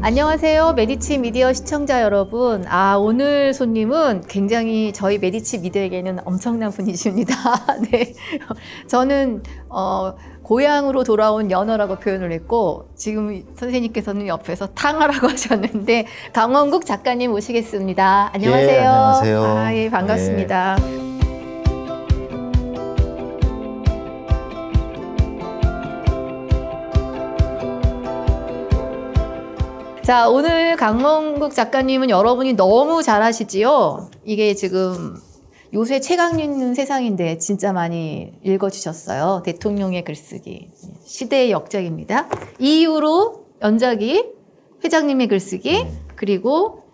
안녕하세요. 메디치 미디어 시청자 여러분. 오늘 손님은 굉장히 저희 메디치 미디어에게는 엄청난 분이십니다. 네. 저는, 고향으로 돌아온 연어라고 표현을 했고, 지금 선생님께서는 옆에서 탕하라고 하셨는데, 강원국 작가님 모시겠습니다. 안녕하세요. 예, 안녕하세요. 예, 반갑습니다. 자, 오늘 강원국 작가님은 여러분이 너무 잘 아시지요? 이게 지금 요새 책 읽는 세상인데 진짜 많이 읽어주셨어요. 대통령의 글쓰기. 시대의 역작입니다. 이후로 연작이 회장님의 글쓰기, 그리고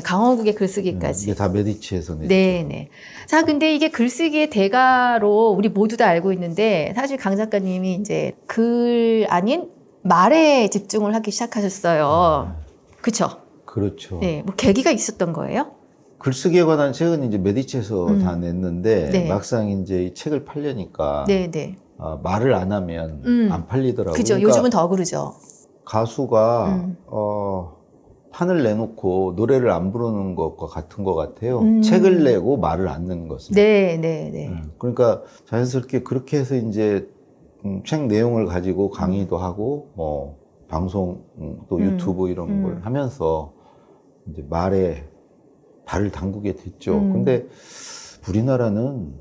강원국의 글쓰기까지. 이게 다 메디치에서 냈죠. 네네. 자, 근데 이게 글쓰기의 대가로 우리 모두 다 알고 있는데, 사실 강 작가님이 이제 글 아닌 말에 집중을 하기 시작하셨어요. 그쵸? 그렇죠. 네, 뭐 계기가 있었던 거예요? 글쓰기에 관한 책은 이제 메디치에서 다 냈는데 네. 막상 이제 이 책을 팔려니까 네네. 말을 안 하면 안 팔리더라고요. 그죠. 그러니까 요즘은 더 그러죠. 가수가 판을 내놓고 노래를 안 부르는 것과 같은 것 같아요. 책을 내고 말을 안 넣는 것은. 네네네. 그러니까 자연스럽게 그렇게 해서 이제 책 내용을 가지고 강의도 하고 뭐 방송 또 유튜브 이런 걸 하면서 이제 말에 발을 담그게 됐죠. 근데 우리나라는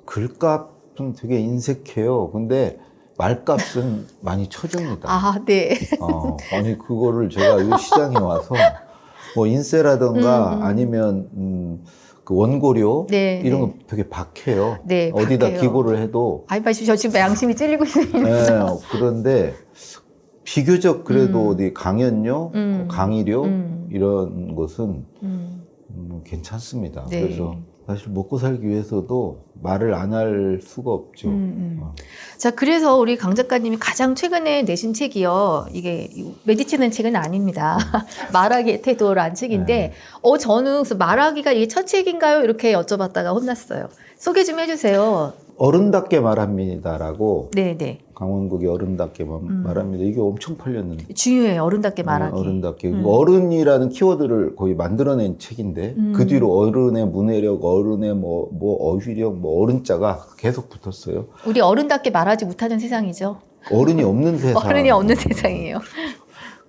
글값은 되게 인색해요. 근데 말값은 많이 쳐줍니다. 네. 아니 그거를 제가 이 시장에 와서 뭐 인세라든가 아니면 그 원고료 네, 이런 네. 거 되게 박해요. 네, 어디다 박해요. 기고를 해도. 저 지금 양심이 찔리고 있어요. 네, 그런데 비교적 그래도 어디 강연료, 강의료 이런 것은 괜찮습니다. 네. 그래서 사실 먹고 살기 위해서도 말을 안 할 수가 없죠. 자, 그래서 우리 강 작가님이 가장 최근에 내신 책이요. 이게 메디치는 책은 아닙니다. 말하기의 태도라는 책인데, 저는 그래서 말하기가 이게 첫 책인가요? 이렇게 여쭤봤다가 혼났어요. 소개 좀 해주세요. 어른답게 말합니다라고 네네. 강원국이 어른답게 말합니다. 이게 엄청 팔렸는데. 중요해요. 어른답게 말하기. 어른답게. 어른이라는 키워드를 거의 만들어낸 책인데 그 뒤로 어른의 문해력, 어른의 뭐 어휘력, 뭐 어른자가 계속 붙었어요. 우리 어른답게 말하지 못하는 세상이죠. 어른이 없는 세상. 어른이 없는 세상이에요.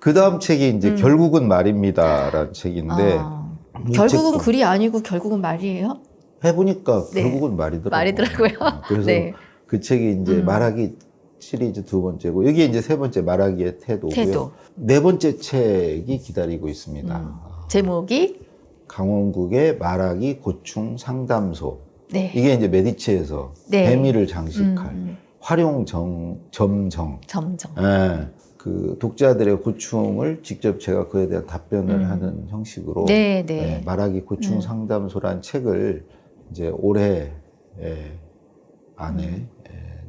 그 다음 책이 이제 결국은 말입니다라는 책인데 이 결국은 책도 글이 아니고 결국은 말이에요? 해보니까 네. 결국은 말이더라고요. 말이더라고요. 그래서 네. 그 책이 이제 말하기 시리즈 두 번째고 여기 이제 세 번째 말하기의 태도고요. 태도. 네 번째 책이 기다리고 있습니다. 제목이 강원국의 말하기 고충 상담소. 네. 이게 이제 메디치에서 네. 대미를 장식할 활용 점정. 점정. 예. 그 독자들의 고충을 직접 제가 그에 대한 답변을 하는 형식으로 네, 네. 말하기 고충 상담소라는 책을 이제 올해 안에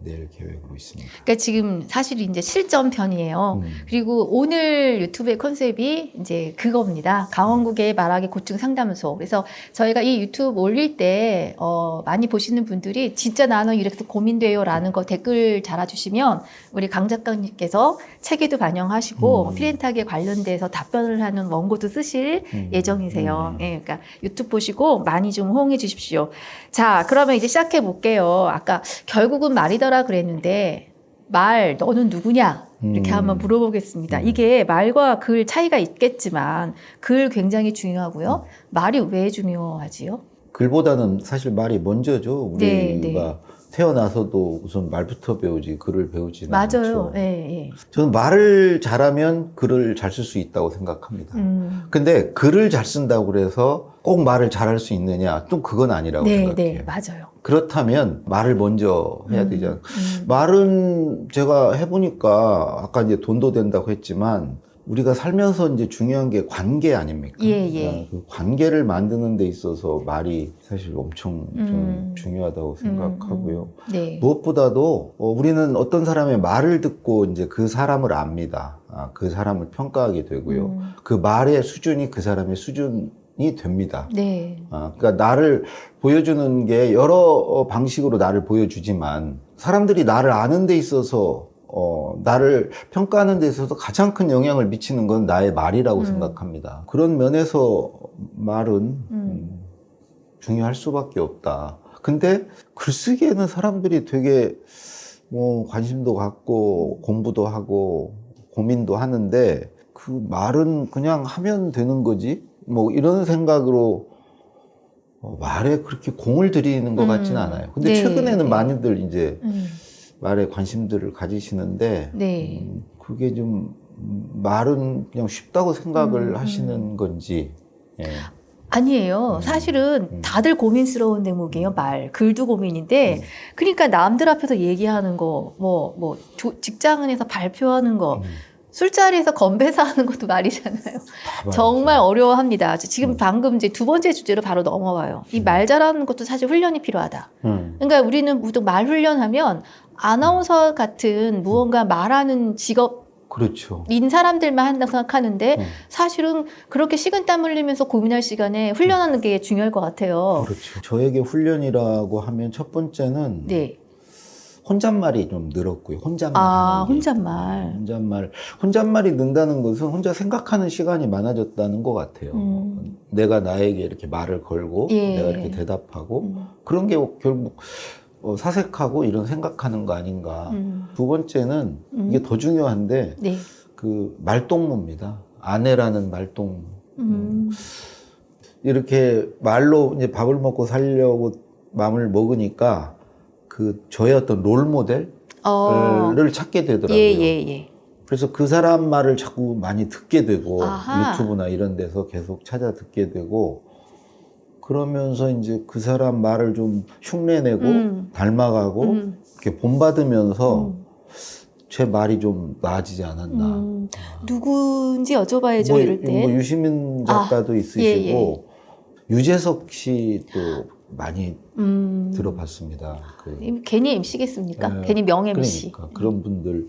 낼 계획으로 있습니다. 그러니까 지금 사실 이제 실전편이에요. 그리고 오늘 유튜브의 컨셉이 이제 그겁니다. 강원국의 말하기 고충 상담소. 그래서 저희가 이 유튜브 올릴 때 많이 보시는 분들이 진짜 나는 이렇게 고민돼요라는 거 댓글 달아주시면 우리 강 작가님께서 책에도 반영하시고 필렌탁에 관련돼서 답변을 하는 원고도 쓰실 예정이세요. 예, 그러니까 유튜브 보시고 많이 좀 호응해 주십시오. 자, 그러면 이제 시작해 볼게요. 아까 결국은 말이더라 그랬는데 너는 누구냐? 이렇게 한번 물어보겠습니다. 이게 말과 글 차이가 있겠지만 글 굉장히 중요하고요. 말이 왜 중요하지요? 글보다는 사실 말이 먼저죠. 우리가 네. 태어나서도 우선 말부터 배우지 글을 배우지는 맞아요. 않죠. 예. 저는 말을 잘하면 글을 잘 쓸 수 있다고 생각합니다. 근데 글을 잘 쓴다고 그래서 꼭 말을 잘할 수 있느냐? 또 그건 아니라고 생각해요. 네, 맞아요. 그렇다면 말을 먼저 해야 되잖아요. 말은 제가 해보니까 아까 이제 돈도 된다고 했지만 우리가 살면서 이제 중요한 게 관계 아닙니까? 예. 그 관계를 만드는 데 있어서 말이 사실 엄청 좀 중요하다고 생각하고요. 네. 무엇보다도 우리는 어떤 사람의 말을 듣고 이제 그 사람을 압니다. 그 사람을 평가하게 되고요. 그 말의 수준이 그 사람의 수준이 됩니다. 네. 그러니까 나를 보여주는 게 여러 방식으로 나를 보여주지만 사람들이 나를 아는 데 있어서 나를 평가하는 데 있어서 가장 큰 영향을 미치는 건 나의 말이라고 생각합니다. 그런 면에서 말은 중요할 수밖에 없다. 근데 글쓰기에는 사람들이 되게 뭐 관심도 갖고 공부도 하고 고민도 하는데 그 말은 그냥 하면 되는 거지? 뭐 이런 생각으로 말에 그렇게 공을 들이는 것 같지는 않아요. 근데 네, 최근에는 네. 많이들 이제 말에 관심들을 가지시는데 네. 그게 좀 말은 그냥 쉽다고 생각을 하시는 건지. 예. 아니에요. 사실은 다들 고민스러운 대목이에요. 말. 글도 고민인데, 그러니까 남들 앞에서 얘기하는 거, 직장에서 발표하는 거, 술자리에서 건배사 하는 것도 말이잖아요. 정말 어려워합니다. 지금 방금 이제 두 번째 주제로 바로 넘어와요. 이 말 잘하는 것도 사실 훈련이 필요하다. 그러니까 우리는 보통 말 훈련하면 아나운서 같은 무언가 말하는 직업 그렇죠. 인 사람들만 한다고 생각하는데 사실은 그렇게 식은땀 흘리면서 고민할 시간에 훈련하는 게 중요할 것 같아요. 그렇죠. 저에게 훈련이라고 하면 첫 번째는 네. 혼잣말이 좀 늘었고요. 혼잣말 아, 하는 게. 혼잣말. 혼잣말이 는다는 것은 혼자 생각하는 시간이 많아졌다는 것 같아요. 내가 나에게 이렇게 말을 걸고 예. 내가 이렇게 대답하고 그런 게 결국 사색하고 이런 생각하는 거 아닌가. 두 번째는 이게 더 중요한데 네. 그 말동무입니다. 아내라는 말동무. 이렇게 말로 이제 밥을 먹고 살려고 마음을 먹으니까 그 저의 어떤 롤 모델을 찾게 되더라고요. 예. 그래서 그 사람 말을 자꾸 많이 듣게 되고 아하. 유튜브나 이런 데서 계속 찾아 듣게 되고 그러면서 이제 그 사람 말을 좀 흉내내고 닮아가고 이렇게 본받으면서 제 말이 좀 나아지지 않았나. 누군지 여쭤봐야죠, 이럴 때. 뭐 유시민 작가도 있으시고 유재석 씨도 많이 들어봤습니다. 괜히 MC겠습니까? 네, 괜히 명 MC. 그러니까 그런 분들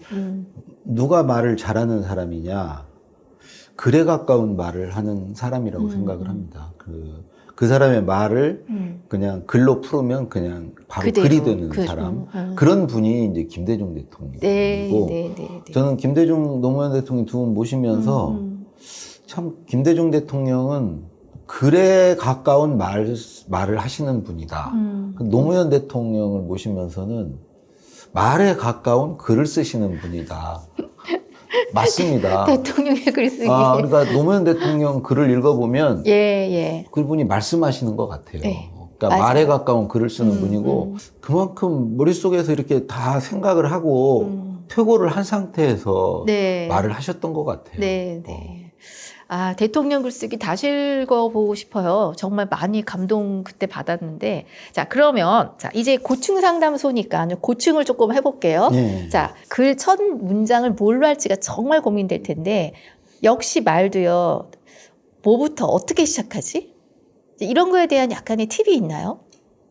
누가 말을 잘하는 사람이냐 글에 가까운 말을 하는 사람이라고 생각을 합니다. 그 사람의 말을 그냥 글로 풀으면 그냥 바로 그대로, 글이 되는 사람 그런 분이 이제 김대중 대통령이고 네. 저는 김대중 노무현 대통령 두 분 모시면서 참 김대중 대통령은 글에 가까운 말을 하시는 분이다. 노무현 대통령을 모시면서는 말에 가까운 글을 쓰시는 분이다. 맞습니다. 대통령의 글쓰기. 그러니까 노무현 대통령 글을 읽어보면 예. 그분이 말씀하시는 것 같아요. 네, 그러니까 맞아요. 말에 가까운 글을 쓰는 분이고 그만큼 머릿속에서 이렇게 다 생각을 하고 퇴고를 한 상태에서 네. 말을 하셨던 것 같아요. 네. 아, 대통령 글쓰기 다시 읽어보고 싶어요. 정말 많이 감동 그때 받았는데. 자, 그러면, 이제 고충 상담소니까 고충을 조금 해볼게요. 네. 자, 글 첫 문장을 뭘로 할지가 정말 고민될 텐데, 역시 말도요, 뭐부터 어떻게 시작하지? 이런 거에 대한 약간의 팁이 있나요?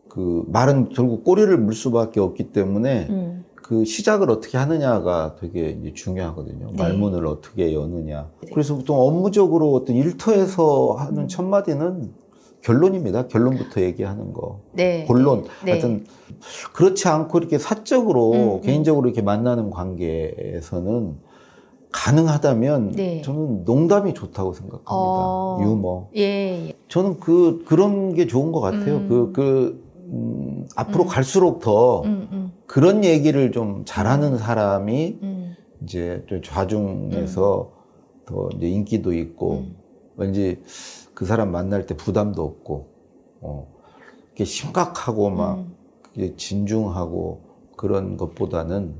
그 말은 결국 꼬리를 물 수밖에 없기 때문에 그 시작을 어떻게 하느냐가 되게 이제 중요하거든요. 네. 말문을 어떻게 여느냐. 그래서 보통 업무적으로 어떤 일터에서 하는 첫 마디는 결론입니다. 결론부터 얘기하는 거. 네. 본론. 네. 하여튼 그렇지 않고 이렇게 사적으로 개인적으로 이렇게 만나는 관계에서는 가능하다면 네. 저는 농담이 좋다고 생각합니다. 유머. 예. 저는 그런 게 좋은 것 같아요. 앞으로 갈수록 더 그런 얘기를 좀 잘하는 사람이 이제 좀 좌중에서 더 이제 인기도 있고 왠지 그 사람 만날 때 부담도 없고 이렇게 심각하고 막 이게 진중하고 그런 것보다는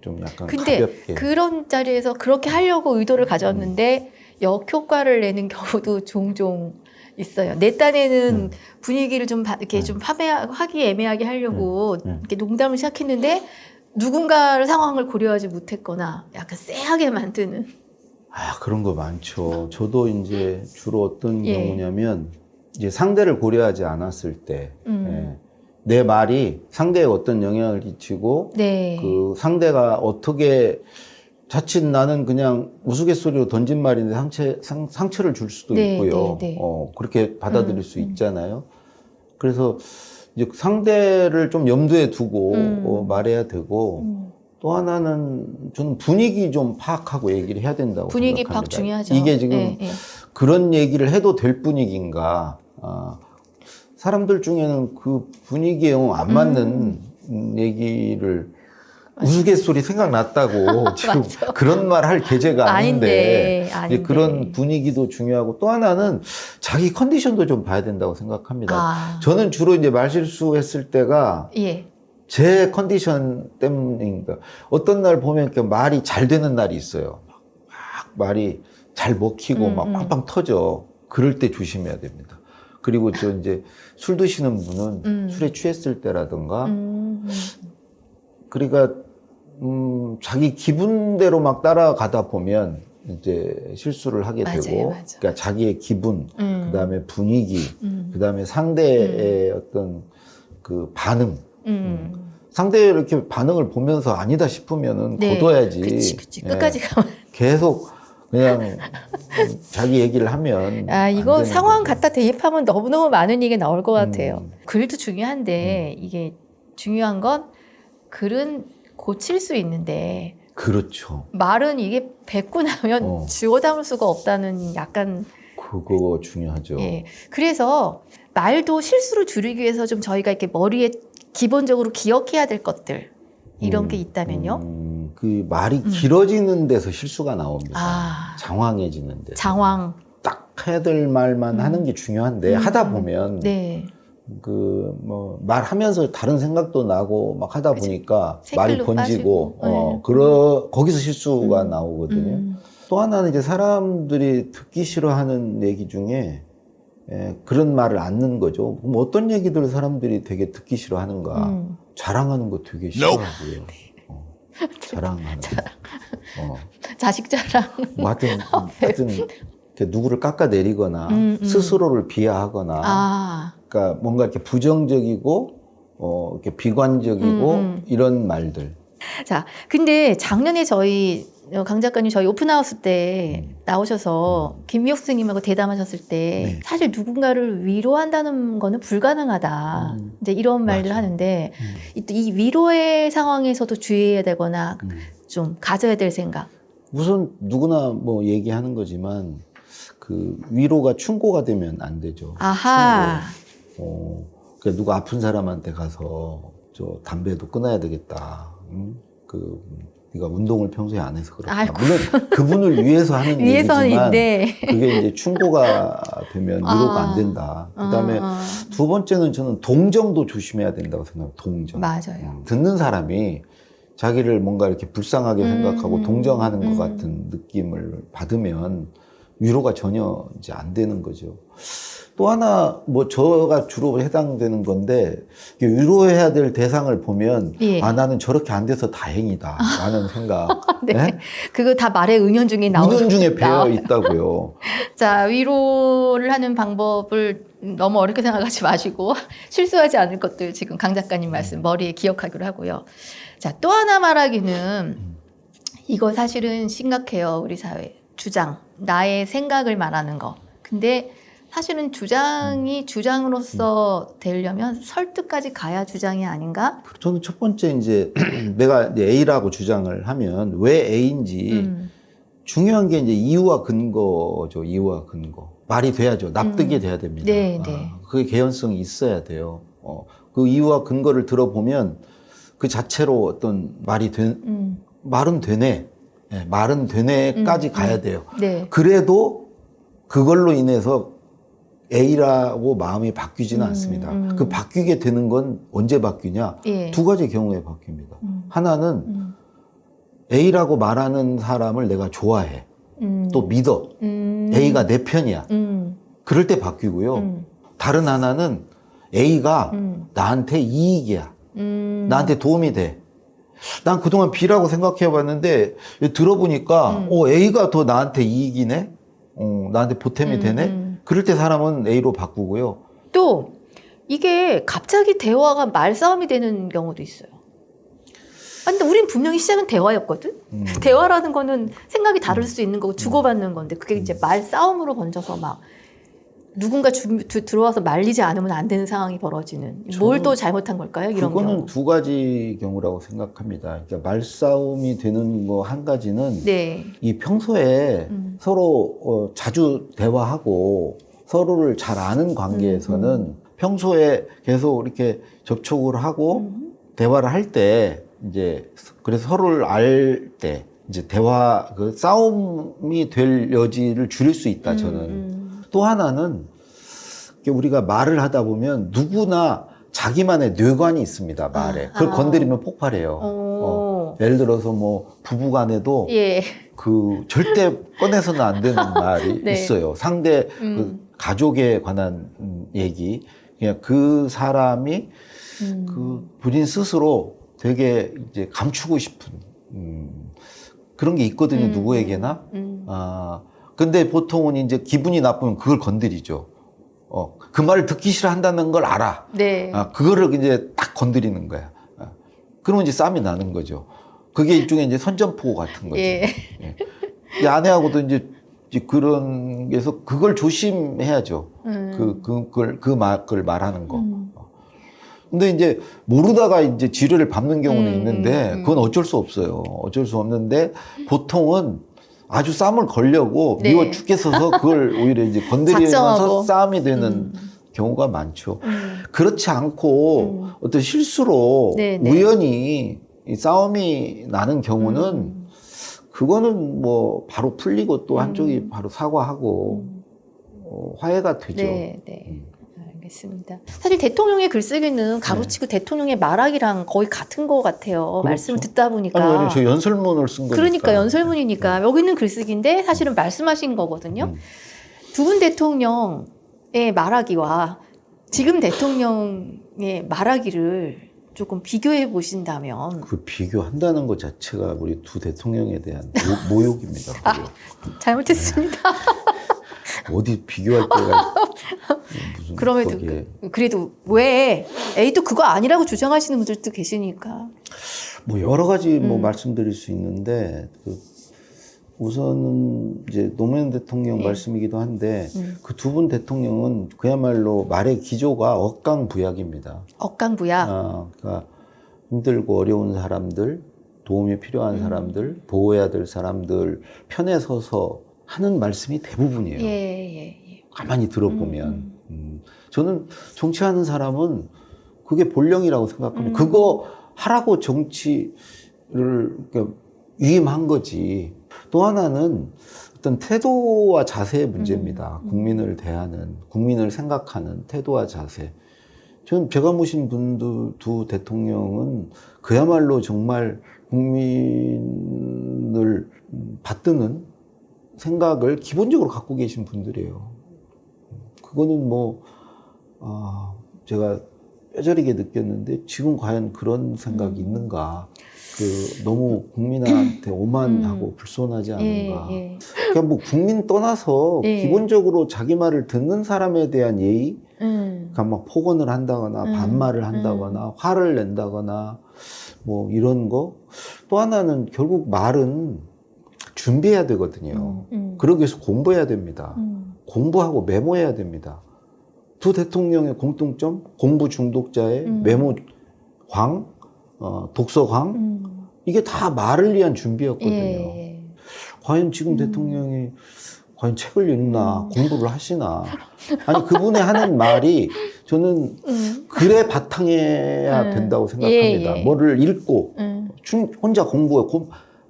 좀 약간 근데 가볍게. 그런 자리에서 그렇게 하려고 의도를 가졌는데 역효과를 내는 경우도 종종 있어요. 내 딴에는 분위기를 좀 이렇게 좀 하기 애매하게 하려고 이렇게 농담을 시작했는데 누군가를 상황을 고려하지 못했거나 약간 쎄하게 만드는. 그런 거 많죠. 저도 이제 주로 어떤 예. 경우냐면 이제 상대를 고려하지 않았을 때 내 말이 상대에 어떤 영향을 끼치고 네. 그 상대가 어떻게 자칫 나는 그냥 우스갯소리로 던진 말인데 상처를 줄 수도 네, 있고요. 네. 그렇게 받아들일 수 있잖아요. 그래서 이제 상대를 좀 염두에 두고 말해야 되고 또 하나는 저는 분위기 좀 파악하고 얘기를 해야 된다고 분위기 생각합니다. 파악 중요하죠. 이게 지금 예, 예. 그런 얘기를 해도 될 분위기인가. 사람들 중에는 그 분위기에 안 맞는 얘기를 우스갯소리 생각났다고 지금 맞아. 그런 말 할 계제가 아닌데 아닌데. 이제 그런 분위기도 중요하고 또 하나는 자기 컨디션도 좀 봐야 된다고 생각합니다. 저는 주로 이제 말실수했을 때가 예. 제 컨디션 때문입니다. 어떤 날 보면 이렇게 말이 잘 되는 날이 있어요. 막 말이 잘 먹히고 막 빵빵 터져. 그럴 때 조심해야 됩니다. 그리고 저 이제 술 드시는 분은 술에 취했을 때라든가 그러니까 자기 기분대로 막 따라가다 보면 이제 실수를 하게 맞아요, 되고 맞아요. 그러니까 자기의 기분 그다음에 분위기 그다음에 상대의 어떤 그 반응 상대의 이렇게 반응을 보면서 아니다 싶으면은 네. 거둬야지. 그치. 예. 끝까지 가면. 계속 그냥 자기 얘기를 하면 이거 안 되는 상황 거죠. 갖다 대입하면 너무너무 많은 얘기가 나올 것 같아요. 글도 중요한데 이게 중요한 건 글은 고칠 수 있는데 그렇죠. 말은 이게 뱉고 나면 지워 담을 수가 없다는 약간 그거 중요하죠. 예. 그래서 말도 실수를 줄이기 위해서 좀 저희가 이렇게 머리에 기본적으로 기억해야 될 것들 이런 게 있다면요. 그 말이 길어지는 데서 실수가 나옵니다. 장황해지는 데. 장황. 딱 해야 될 말만 하는 게 중요한데 하다 보면 네. 그 뭐 말하면서 다른 생각도 나고 막 하다 보니까 말이 번지고 거기서 실수가 나오거든요. 또 하나는 이제 사람들이 듣기 싫어하는 얘기 중에 그런 말을 안 넣는 거죠. 그럼 어떤 얘기들 사람들이 되게 듣기 싫어하는가? 자랑하는 거 되게 싫어하고요. 자랑하는 거. 자식 자랑. 뭐 하여튼 이렇게 누구를 깎아내리거나 스스로를 비하하거나 그러니까 뭔가 이렇게 부정적이고 이렇게 비관적이고 이런 말들. 자, 근데 작년에 저희 강 작가님 저희 오픈하우스 때 나오셔서 김미옥 선생님하고 대담하셨을 때 사실 누군가를 위로한다는 거는 불가능하다. 이제 이런 말들 맞아. 하는데 이 위로의 상황에서도 주의해야 되거나 좀 가져야 될 생각. 우선 누구나 뭐 얘기하는 거지만 그 위로가 충고가 되면 안 되죠. 아하. 그러니까 누가 아픈 사람한테 가서 저 담배도 끊어야 되겠다. 네가 운동을 평소에 안 해서 그렇다. 아이고. 물론 그분을 위해서 하는 얘기지만 네. 그게 이제 충고가 되면 위로가 안 된다. 그다음에 두 번째는 저는 동정도 조심해야 된다고 생각해요. 동정. 맞아요. 듣는 사람이 자기를 뭔가 이렇게 불쌍하게 생각하고 동정하는 것 같은 느낌을 받으면 위로가 전혀 이제 안 되는 거죠. 또 하나 뭐 저가 주로 해당되는 건데 위로해야 될 대상을 보면 나는 저렇게 안 돼서 다행이다 라는 생각. 네. 네? 그거 다 말의 은연 중에 나오는 은연 중에 배어 있다고요. 자, 위로를 하는 방법을 너무 어렵게 생각하지 마시고 실수하지 않을 것들 지금 강 작가님 말씀 머리에 기억하기로 하고요. 자, 또 하나 말하기는 이거 사실은 심각해요. 우리 사회. 주장. 나의 생각을 말하는 거. 근데 사실은 주장이 주장으로서 되려면 설득까지 가야 주장이 아닌가? 저는 첫 번째 이제 내가 이제 A라고 주장을 하면 왜 A인지 중요한 게 이제 이유와 근거죠. 이유와 근거. 말이 돼야죠. 납득이 돼야 됩니다. 네, 네. 그게 개연성이 있어야 돼요. 그 이유와 근거를 들어보면 그 자체로 어떤 말은 되네. 네, 말은 되네까지 가야 돼요. 네. 그래도 그걸로 인해서 A라고 마음이 바뀌지는 않습니다. 그 바뀌게 되는 건 언제 바뀌냐? 두 가지 경우에 바뀝니다. 하나는 A라고 말하는 사람을 내가 좋아해. 또 믿어. A가 내 편이야. 그럴 때 바뀌고요. 다른 하나는 A가 나한테 이익이야. 나한테 도움이 돼. 난 그동안 B라고 생각해 봤는데 들어보니까 A가 더 나한테 이익이네. 나한테 보탬이 되네. 그럴 때 사람은 A로 바꾸고요. 또 이게 갑자기 대화가 말싸움이 되는 경우도 있어요. 근데 우린 분명히 시작은 대화였거든. 대화라는 거는 생각이 다를 수 있는 거고 주고받는 건데 그게 이제 말싸움으로 번져서 막 누군가 들어와서 말리지 않으면 안 되는 상황이 벌어지는. 뭘 또 잘못한 걸까요? 이런 그거는 경우. 두 가지 경우라고 생각합니다. 그러니까 말싸움이 되는 거 한 가지는 네. 이 평소에 서로 자주 대화하고 서로를 잘 아는 관계에서는 평소에 계속 이렇게 접촉을 하고 대화를 할 때 이제 그래서 서로를 알 때 이제 대화 그 싸움이 될 여지를 줄일 수 있다 저는. 또 하나는 우리가 말을 하다 보면 누구나 자기만의 뇌관이 있습니다, 말에. 그걸 건드리면 폭발해요. 예를 들어서 뭐 부부간에도 예. 그 절대 꺼내서는 안 되는 말이 네. 있어요. 상대 그 가족에 관한 얘기. 그냥 그 사람이 그 본인 스스로 되게 이제 감추고 싶은 그런 게 있거든요, 누구에게나. 근데 보통은 이제 기분이 나쁘면 그걸 건드리죠. 그 말을 듣기 싫어한다는 걸 알아. 네. 그거를 이제 딱 건드리는 거야. 그러면 이제 싸움이 나는 거죠. 그게 일종의 이제 선전포고 같은 거죠. 예. 예. 이 아내하고도 이제 그런 게서 그걸 조심해야죠. 그걸 말하는 거. 근데 이제 모르다가 이제 지뢰를 밟는 경우는 있는데 그건 어쩔 수 없어요. 어쩔 수 없는데 보통은 아주 싸움을 걸려고 네. 미워 죽겠어서 그걸 오히려 이제 건드리면서 작정하고. 싸움이 되는 경우가 많죠. 그렇지 않고 어떤 실수로 네, 네. 우연히 이 싸움이 나는 경우는 그거는 뭐 바로 풀리고 또 한쪽이 바로 사과하고 화해가 되죠. 네, 네. 알겠습니다. 사실 대통령의 글쓰기는 가로치고 대통령의 말하기랑 거의 같은 것 같아요. 그렇죠. 말씀을 듣다 보니까. 아니, 저 연설문을 쓴 거니까. 그러니까 연설문이니까 여기는 글쓰기인데 사실은 말씀하신 거거든요. 두 분 대통령의 말하기와 지금 대통령의 말하기를 조금 비교해 보신다면 그 비교한다는 것 자체가 우리 두 대통령에 대한 모욕입니다. 모욕. 잘못했습니다. 어디 비교할 때가 무슨 그럼에도 거기에. 그래도 왜 에이도 그거 아니라고 주장하시는 분들도 계시니까. 뭐 여러 가지 뭐 말씀드릴 수 있는데 우선은 이제 노무현 대통령 예. 말씀이기도 한데 그 두 분 대통령은 그야말로 말의 기조가 억강부약입니다. 억강부약. 그러니까 힘들고 어려운 사람들, 도움이 필요한 사람들, 보호해야 될 사람들 편에 서서 하는 말씀이 대부분이에요. 예. 가만히 들어보면. 저는 정치하는 사람은 그게 본령이라고 생각합니다. 그거 하라고 정치를 그러니까 위임한 거지. 또 하나는 어떤 태도와 자세의 문제입니다. 국민을 대하는, 국민을 생각하는 태도와 자세. 저는 제가 모신 분들 두 대통령은 그야말로 정말 국민을 받드는 생각을 기본적으로 갖고 계신 분들이에요. 그거는 뭐, 제가 뼈저리게 느꼈는데 지금 과연 그런 생각이 있는가. 너무 국민한테 오만하고 불손하지 않은가. 예. 그러니까 뭐 국민 떠나서 예. 기본적으로 자기 말을 듣는 사람에 대한 예의, 그러니까 막 폭언을 한다거나 반말을 한다거나 화를 낸다거나 뭐 이런 거. 또 하나는 결국 말은 준비해야 되거든요. 그러기 위해서 공부해야 됩니다. 공부하고 메모해야 됩니다. 두 대통령의 공통점, 공부 중독자의 메모 광, 독서 광, 이게 다 말을 위한 준비였거든요. 예. 과연 지금 대통령이 과연 책을 읽나, 공부를 하시나. 아니, 그분의 하는 말이 저는 글의 바탕해야 된다고 생각합니다. 예. 뭐를 읽고, 혼자 공부해,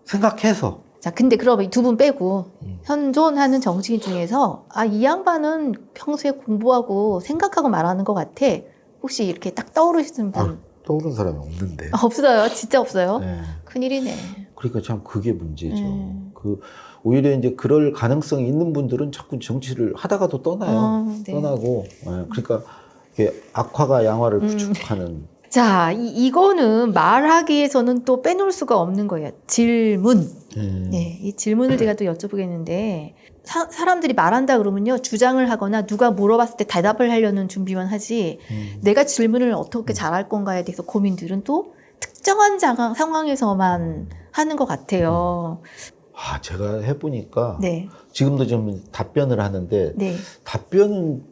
생각해서. 자, 근데 그럼 두 분 빼고 현존하는 정치인 중에서 이 양반은 평소에 공부하고 생각하고 말하는 것 같아. 혹시 이렇게 딱 떠오르시는 분? 떠오르는 사람이 없는데. 없어요. 진짜 없어요. 네. 큰일이네. 그러니까 참 그게 문제죠. 오히려 이제 그럴 가능성이 있는 분들은 자꾸 정치를 하다가도 떠나요. 네. 떠나고. 그러니까 이게 악화가 양화를 구축하는. 자, 이거는 말하기에서는 또 빼놓을 수가 없는 거예요. 질문. 네, 이 질문을 제가 또 여쭤보겠는데, 사람들이 말한다 그러면요, 주장을 하거나 누가 물어봤을 때 대답을 하려는 준비만 하지, 내가 질문을 어떻게 잘할 건가에 대해서 고민들은 또 특정한 상황에서만 하는 것 같아요. 제가 해보니까 네. 지금도 좀 답변을 하는데 네. 답변은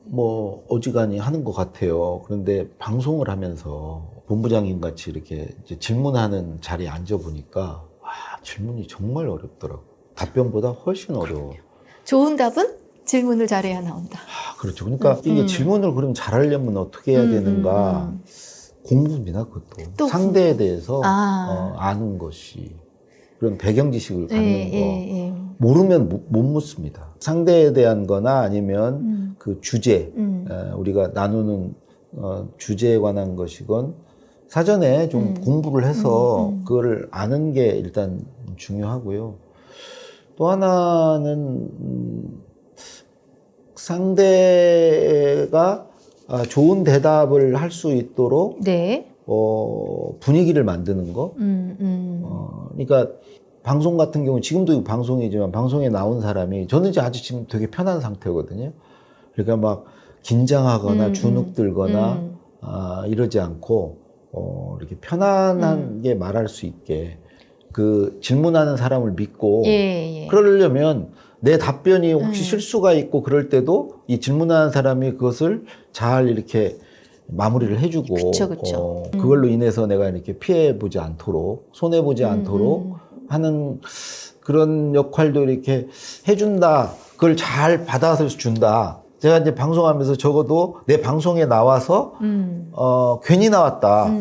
뭐 어지간히 하는 것 같아요. 그런데 방송을 하면서 본부장님 같이 이렇게 이제 질문하는 자리에 앉아 보니까 와, 질문이 정말 어렵더라고. 답변보다 훨씬 어려워. 좋은 답은 질문을 잘해야 나온다. 아, 그렇죠. 그러니까 이게 질문을 그럼 잘하려면 어떻게 해야 되는가? 공부입니다. 그것도 또 상대에 대해서 아. 아는 것이 그런 배경 지식을 갖는 예, 거. 예, 예. 모르면 못 묻습니다. 상대에 대한 거나 아니면 그 주제, 우리가 나누는 주제에 관한 것이건 사전에 좀 공부를 해서 그거를 아는 게 일단 중요하고요. 또 하나는 상대가 좋은 대답을 할 수 있도록 네. 분위기를 만드는 거. 그러니까 방송 같은 경우 지금도 방송이지만 방송에 나온 사람이 저는 이제 아주 지금 되게 편한 상태거든요. 그러니까 막 긴장하거나 주눅들거나 이러지 않고 이렇게 편안하게 말할 수 있게 그 질문하는 사람을 믿고 예, 예. 그러려면 내 답변이 혹시 실수가 있고 그럴 때도 이 질문하는 사람이 그것을 잘 이렇게 마무리를 해주고 그쵸, 그쵸. 그걸로 인해서 내가 이렇게 피해보지 않도록 손해보지 않도록 하는 그런 역할도 이렇게 해준다. 그걸 잘 받아서 준다. 제가 이제 방송하면서 적어도 내 방송에 나와서 괜히 나왔다.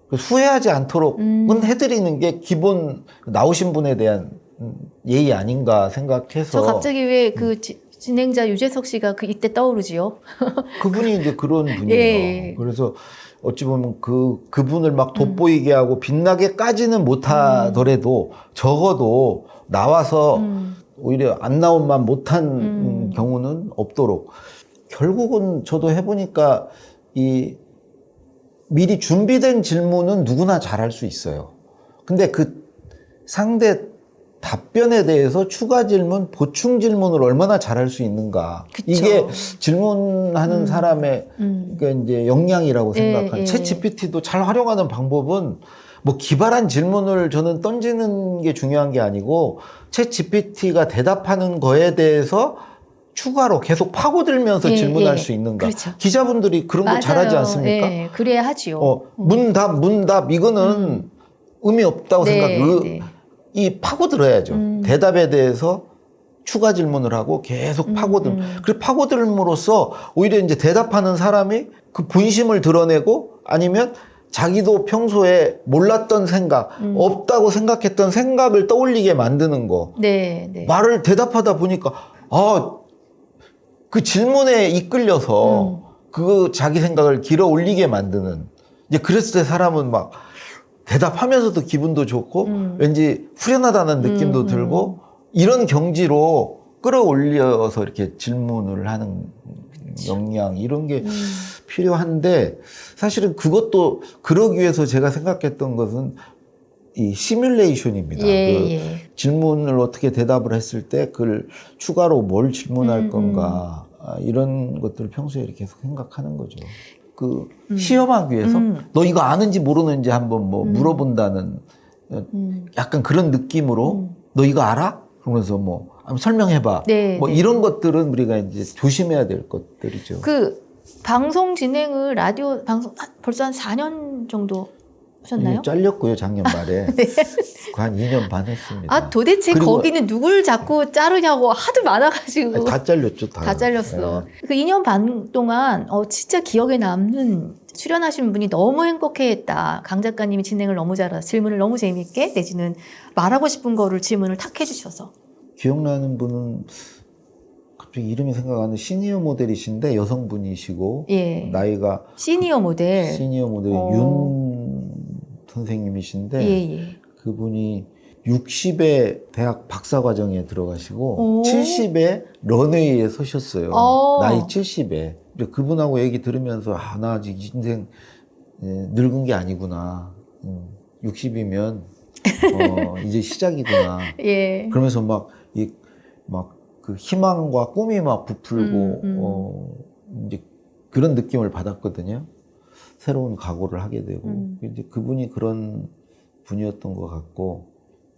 후회하지 않도록은 해드리는 게 기본 나오신 분에 대한 예의 아닌가 생각해서. 저 갑자기 왜 그 진행자 유재석 씨가 그 이때 떠오르지요? 그분이 이제 그런 분이에요. 예. 그래서 어찌 보면 그분을 막 돋보이게 하고 빛나게까지는 못하더라도 적어도 나와서 오히려 안 나온만 못한 경우는 없도록. 결국은 저도 해보니까 이 미리 준비된 질문은 누구나 잘할 수 있어요. 근데 그 상대 답변에 대해서 추가 질문, 보충 질문을 얼마나 잘할 수 있는가. 그쵸. 이게 질문하는 사람의 그러니까 이제 역량이라고 생각하는. 예. 챗 GPT도 잘 활용하는 방법은 뭐 기발한 질문을 저는 던지는 게 중요한 게 아니고 챗 GPT가 대답하는 거에 대해서 추가로 계속 파고들면서 질문할 수 있는가. 그렇죠. 기자분들이 그런 맞아요. 거 잘하지 않습니까? 예, 그래야 하지요. 문답 이거는 의미 없다고 생각해요. 네. 이 파고들어야죠. 대답에 대해서 추가 질문을 하고 계속 파고들. 그 파고들므로써 오히려 이제 대답하는 사람이 그 본심을 드러내고 아니면 자기도 평소에 몰랐던 생각, 없다고 생각했던 생각을 떠올리게 만드는 거. 네. 말을 대답하다 보니까 그 질문에 이끌려서 그 자기 생각을 길어 올리게 만드는. 이제 그랬을 때 사람은 막 대답하면서도 기분도 좋고 왠지 후련하다는 느낌도 들고 이런 경지로 끌어올려서 이렇게 질문을 하는 역량 이런 게 필요한데 사실은 그것도 그러기 위해서 제가 생각했던 것은 이 시뮬레이션입니다. 질문을 어떻게 대답을 했을 때 그걸 추가로 뭘 질문할 건가 이런 것들을 평소에 이렇게 계속 생각하는 거죠. 그 시험하기 위해서 너 이거 아는지 모르는지 한번 뭐 물어본다는 약간 그런 느낌으로 너 이거 알아? 그러면서 뭐 한번 설명해봐. 뭐 이런 것들은 우리가 이제 조심해야 될 것들이죠. 그 방송 진행을 라디오 방송 벌써 한 4년 정도 하셨나요? 잘렸고요 작년 말에. 네. 한 2년 반 했습니다. 아 도대체 거기는 누굴 자꾸 자르냐고 하도 많아가지고. 다 잘렸죠. 다 잘렸어. 그 2년 반 동안 진짜 기억에 남는 출연하신 분이 너무 행복해했다. 강 작가님이 진행을 너무 잘해서 질문을 너무 재미있게 내지는 말하고 싶은 거를 질문을 탁 해주셔서. 기억나는 분은 갑자기 이름이 생각 안 나는데 시니어 모델이신데 여성분이시고 나이가 시니어 모델 윤 선생님이신데 그분이 60에 대학 박사과정에 들어가시고 70에 런웨이에 서셨어요. 나이 70에. 그분하고 얘기 들으면서 나 아직 인생 늙은 게 아니구나. 60이면 이제 시작이구나. 그러면서 막 그 희망과 꿈이 막 부풀고 이제 그런 느낌을 받았거든요. 새로운 각오를 하게 되고 이제 그분이 그런 분이었던 것 같고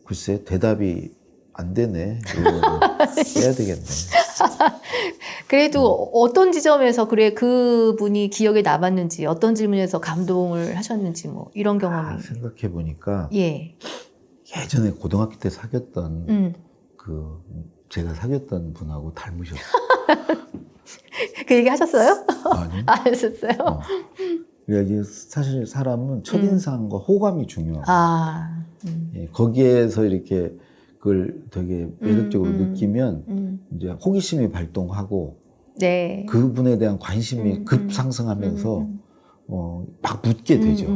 글쎄 대답이 안 되네. 이거 빼야 되겠네. 그래도 어떤 지점에서 그래 그분이 기억에 남았는지, 어떤 질문에서 감동을 하셨는지 뭐 이런 경험이. 생각해 보니까 예. 예전에 고등학교 때 사귀었던 음. 제가 사귀었던 분하고 닮으셨어요. 그 얘기 하셨어요? 아니? 안 하셨어요? 그러니까 이게 사실 사람은 첫인상과 호감이 중요해요. 아. 예, 거기에서 이렇게 그걸 되게 매력적으로 느끼면 이제 호기심이 발동하고 네. 그분에 대한 관심이 급상승하면서 막 묻게 되죠.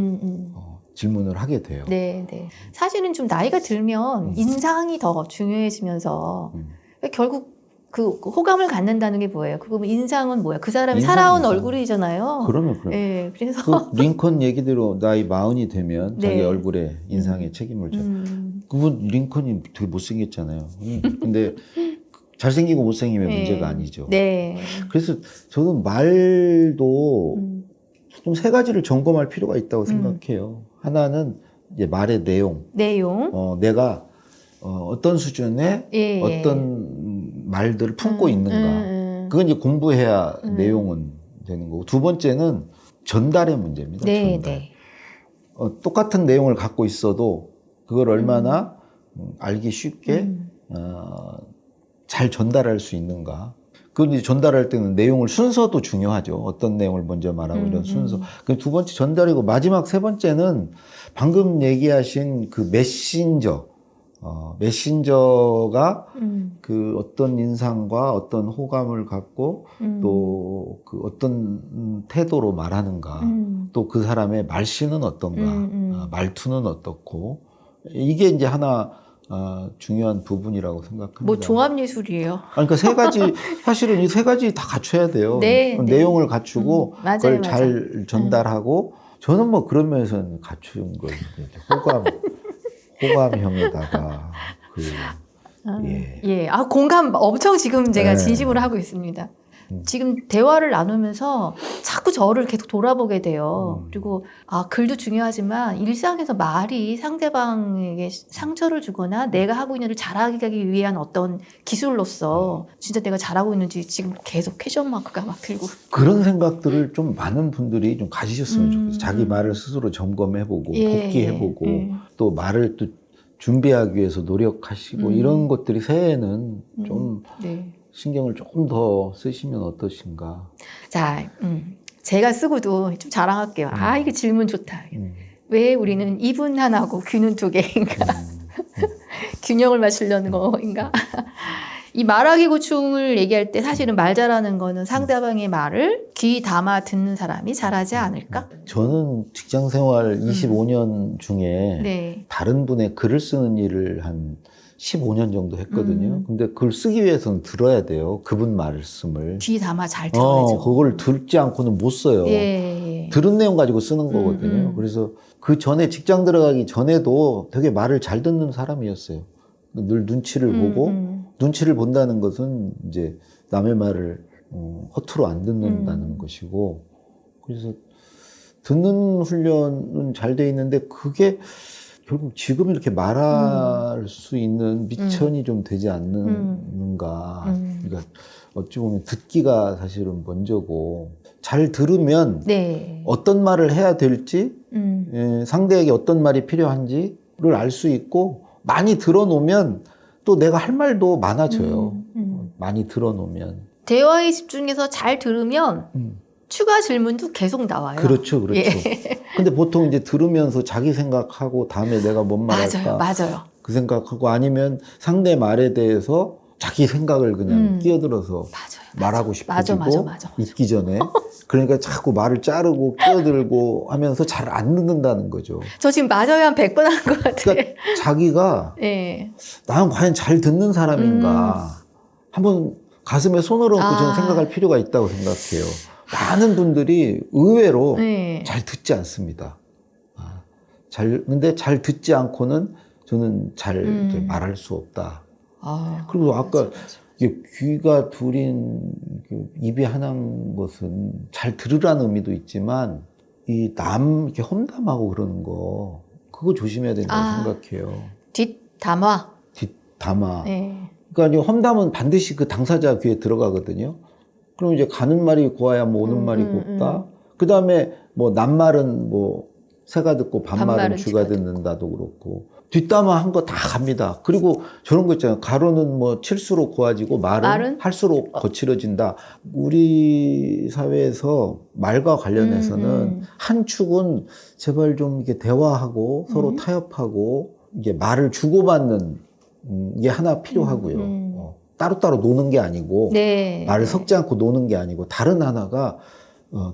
질문을 하게 돼요. 네, 네. 사실은 좀 나이가 들면 인상이 더 중요해지면서 결국 그 호감을 갖는다는 게 뭐예요? 그거 인상은 뭐야? 그 사람이 살아온 얼굴이잖아요. 그러면. 네, 그래서 그 링컨 얘기대로 나이 40이 되면 네. 자기 얼굴에 인상에 책임을 져. 그분 링컨이 되게 못생겼잖아요. 근데 잘생기고 못생기면 네. 문제가 아니죠. 네. 그래서 저는 말도 좀 세 가지를 점검할 필요가 있다고 생각해요. 하나는 이제 말의 내용. 내가 어떤 수준의 예, 어떤 말들을 품고 있는가. 그건 이제 공부해야 내용은 되는 거고. 두 번째는 전달의 문제입니다. 네, 전달. 네. 똑같은 내용을 갖고 있어도 그걸 얼마나 알기 쉽게 잘 전달할 수 있는가. 그건 이제 전달할 때는 내용을 순서도 중요하죠. 어떤 내용을 먼저 말하고 이런 순서. 그 두 번째 전달이고 마지막 세 번째는 방금 얘기하신 그 메신저가 그 어떤 인상과 어떤 호감을 갖고 또 그 어떤 태도로 말하는가. 또 그 사람의 말씨는 어떤가. 말투는 어떻고. 이게 이제 하나 중요한 부분이라고 생각합니다. 뭐 종합예술이에요. 그러니까 세 가지, 사실은 이 세 가지 다 갖춰야 돼요. 네, 내용을 갖추고 맞아요, 그걸 맞아요. 잘 전달하고 저는 뭐 그런 면에서는 갖춘 거예요. 호감형에다가 예. 아, 공감 엄청 지금 제가 네. 진심으로 하고 있습니다. 지금 대화를 나누면서 자꾸 저를 계속 돌아보게 돼요. 그리고 글도 중요하지만 일상에서 말이 상대방에게 상처를 주거나 내가 하고 있는 일을 잘하기 위한 어떤 기술로서 진짜 내가 잘하고 있는지 지금 계속 퀘션 마크가 막 들고. 그런 생각들을 좀 많은 분들이 좀 가지셨으면 좋겠어요. 자기 말을 스스로 점검해보고 복기해보고 또 말을 또 준비하기 위해서 노력하시고 이런 것들이 새해에는 좀 신경을 조금 더 쓰시면 어떠신가. 자, 제가 쓰고도 좀 자랑할게요. 이게 질문 좋다. 왜 우리는 입은 하나고 귀는 두 개인가? 균형을 맞추려는 거인가? 이 말하기 고충을 얘기할 때 사실은 말 잘하는 거는 상대방의 말을 귀 담아 듣는 사람이 잘하지 않을까? 저는 직장 생활 25년 중에 다른 분의 글을 쓰는 일을 한 15년 정도 했거든요. 근데 그걸 쓰기 위해서는 들어야 돼요. 그분 말씀을. 귀 담아 잘 들어야죠. 그걸 듣지 않고는 못 써요. 들은 내용 가지고 쓰는 거거든요. 그래서 그 전에 직장 들어가기 전에도 되게 말을 잘 듣는 사람이었어요. 늘 눈치를 보고 눈치를 본다는 것은 이제 남의 말을 허투루 안 듣는다는 것이고 그래서 듣는 훈련은 잘 돼 있는데 그게 결국 지금 이렇게 말할 수 있는 미천이 좀 되지 않는가. 그러니까 어찌 보면 듣기가 사실은 먼저고 잘 들으면 어떤 말을 해야 될지 상대에게 어떤 말이 필요한지를 알 수 있고 많이 들어놓으면 또 내가 할 말도 많아져요. 많이 들어놓으면. 대화에 집중해서 잘 들으면 추가 질문도 계속 나와요. 그렇죠. 예. 근데 보통 이제 들으면서 자기 생각하고 다음에 내가 뭔 말할까. 맞아요. 그 생각하고 아니면 상대 말에 대해서 자기 생각을 그냥 끼어들어서 말하고 싶어지고 있기 전에 그러니까 자꾸 말을 자르고 끼어들고 하면서 잘 안 듣는다는 거죠. 저 지금 맞아요 한 100번 한 것 같아요. 그러니까 자기가 나는 과연 잘 듣는 사람인가 한번 가슴에 손을 얹고 저는 생각할 필요가 있다고 생각해요. 많은 분들이 의외로 잘 듣지 않습니다. 근데 잘 듣지 않고는 저는 잘 말할 수 없다. 그리고 아까 귀가 둘인 입이 하나인 것은 잘 들으라는 의미도 있지만 이 남 이렇게 험담하고 그러는 거 그거 조심해야 된다고 생각해요. 뒷담화. 뒷담화. 그러니까 이 험담은 반드시 그 당사자 귀에 들어가거든요. 그럼 이제 가는 말이 고와야 뭐 오는 말이 곱다. 그 다음에 뭐 낱말은 뭐 새가 듣고 반말은 쥐가 듣는다도 그렇고 뒷담화 한 거 다 갑니다. 그리고 저런 거 있잖아요. 가로는 뭐 칠수록 고와지고 말은 할수록 거칠어진다. 우리 사회에서 말과 관련해서는 한 축은 제발 좀 이게 대화하고 서로 타협하고 이게 말을 주고받는 게 하나 필요하고요. 따로따로 노는 게 아니고 네. 말을 섞지 않고 노는 게 아니고 다른 하나가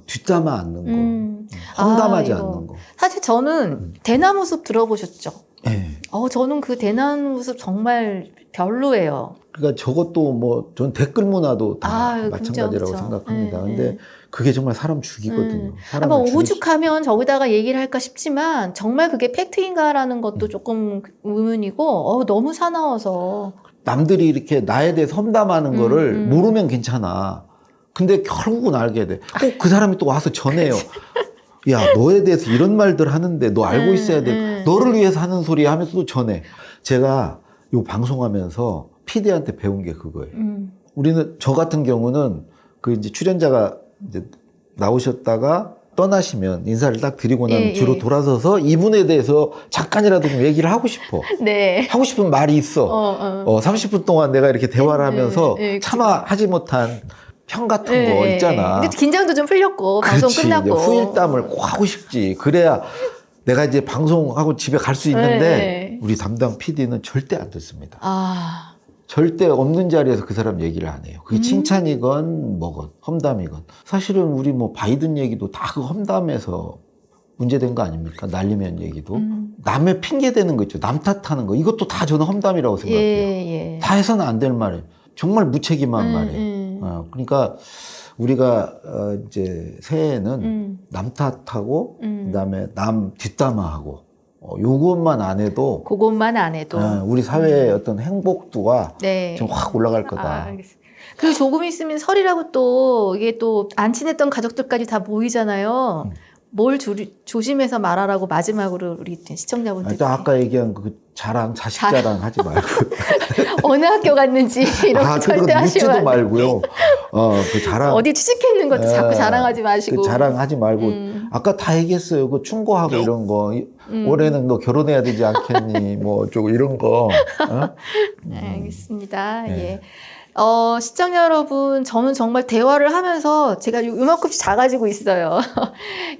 뒷담화 않는 거, 험담하지 않는 거. 사실 저는 대나무 숲 들어보셨죠? 네. 저는 그 대나무 숲 정말 별로예요. 그러니까 저것도 뭐 전 댓글 문화도 다 마찬가지라고 그쵸. 생각합니다. 근데 그게 정말 사람 죽이거든요. 아마 오죽하면 저기다가 얘기를 할까 싶지만 정말 그게 팩트인가라는 것도 조금 의문이고 너무 사나워서 남들이 이렇게 나에 대해서 험담하는 거를 모르면 괜찮아. 근데 결국은 알게 돼. 꼭 그 사람이 또 와서 전해요. 야, 너에 대해서 이런 말들 하는데 너 알고 있어야 돼. 너를 위해서 하는 소리 하면서 또 전해. 제가 요 방송하면서 PD한테 배운 게 그거예요. 우리는, 저 같은 경우는 그 이제 출연자가 이제 나오셨다가 떠나시면 인사를 딱 드리고 나면 뒤로 돌아서서 이분에 대해서 잠깐이라도 좀 얘기를 하고 싶어. 네. 하고 싶은 말이 있어. 30분 동안 내가 이렇게 대화를 하면서 차마 하지 못한 평 같은 거 있잖아. 근데 긴장도 좀 풀렸고 방송 끝났고 후일담을 꼭 하고 싶지. 그래야 내가 이제 방송하고 집에 갈 수 있는데 우리 담당 PD는 절대 안 듣습니다. 절대 없는 자리에서 그 사람 얘기를 안 해요. 그게 칭찬이건 뭐건 험담이건. 사실은 우리 뭐 바이든 얘기도 다 그 험담에서 문제된 거 아닙니까? 날리면 얘기도. 남의 핑계 대는 거 있죠. 남 탓하는 거. 이것도 다 저는 험담이라고 생각해요. 다 해서는 안 될 말이에요. 정말 무책임한 말이에요. 그러니까 우리가 이제 새해에는 남 탓하고 그다음에 남 뒷담화하고 요것만 안 해도 그것만 안 해도 우리 사회의 어떤 행복도가 좀 확 올라갈 거다. 알겠습니다. 그리고 조금 있으면 설이라고 또 이게 또 안 친했던 가족들까지 다 모이잖아요. 뭘 조심해서 말하라고 마지막으로 우리 시청자분들. 아까 얘기한 그 자랑, 자식 자랑 하지 말고. 어느 학교 갔는지 이런 거 절대 하시면 말고요. 그 자랑. 어디 취직했는 것도 자꾸 자랑하지 마시고. 그 자랑하지 말고. 아까 다 얘기했어요. 그 충고하고 이런 거. 올해는 너 결혼해야 되지 않겠니? 뭐 어쩌고 이런 거. 알겠습니다. 예. 시청자 여러분, 저는 정말 대화를 하면서 제가 요만큼씩 작아지고 있어요.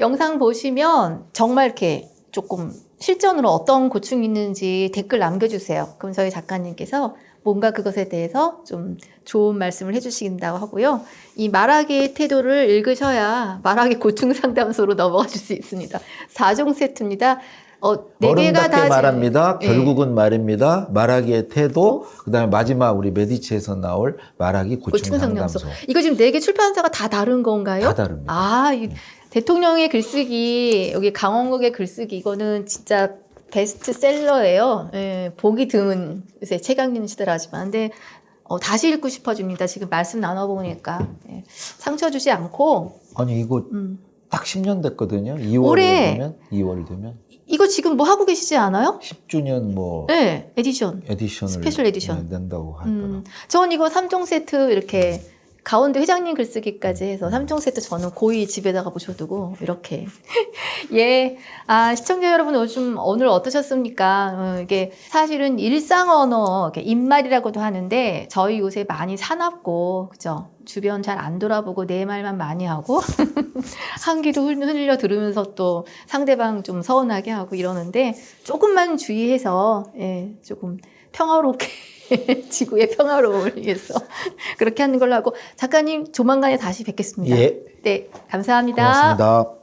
영상 보시면 정말 이렇게 조금 실전으로 어떤 고충이 있는지 댓글 남겨주세요. 그럼 저희 작가님께서 뭔가 그것에 대해서 좀 좋은 말씀을 해주신다고 하고요. 이 말하기의 태도를 읽으셔야 말하기 고충 상담소로 넘어가실 수 있습니다. 4종 세트입니다. 4개가 다 말합니다. 결국은 말입니다. 말하기의 태도, 그다음에 마지막 우리 메디치에서 나올 말하기 고충 상담소. 이거 지금 4개 출판사가 다 다른 건가요? 다 다릅니다. 대통령의 글쓰기, 여기 강원국의 글쓰기, 이거는 진짜 베스트셀러예요. 보기 드문 요새 최강림 시대라지만. 근데 다시 읽고 싶어집니다. 지금 말씀 나눠보니까. 상처 주지 않고. 아니, 이거 딱 10년 됐거든요. 2월 되면. 이거 지금 뭐 하고 계시지 않아요? 10주년 뭐. 네, 에디션을. 스페셜 에디션. 낸다고 하더라고요. 전 이거 3종 세트 이렇게 가운데 회장님 글쓰기까지 해서 3종 세트 저는 고이 집에다가 모셔두고 이렇게. 시청자 여러분 요즘 오늘 어떠셨습니까? 이게 사실은 일상 언어, 입말이라고도 하는데 저희 요새 많이 사납고, 그죠? 주변 잘 안 돌아보고 내 말만 많이 하고 한 귀로 흘려 들으면서 또 상대방 좀 서운하게 하고 이러는데 조금만 주의해서 조금 평화롭게 지구의 평화로움을 위해서 그렇게 하는 걸로 하고 작가님 조만간에 다시 뵙겠습니다. 예. 네, 감사합니다. 고맙습니다.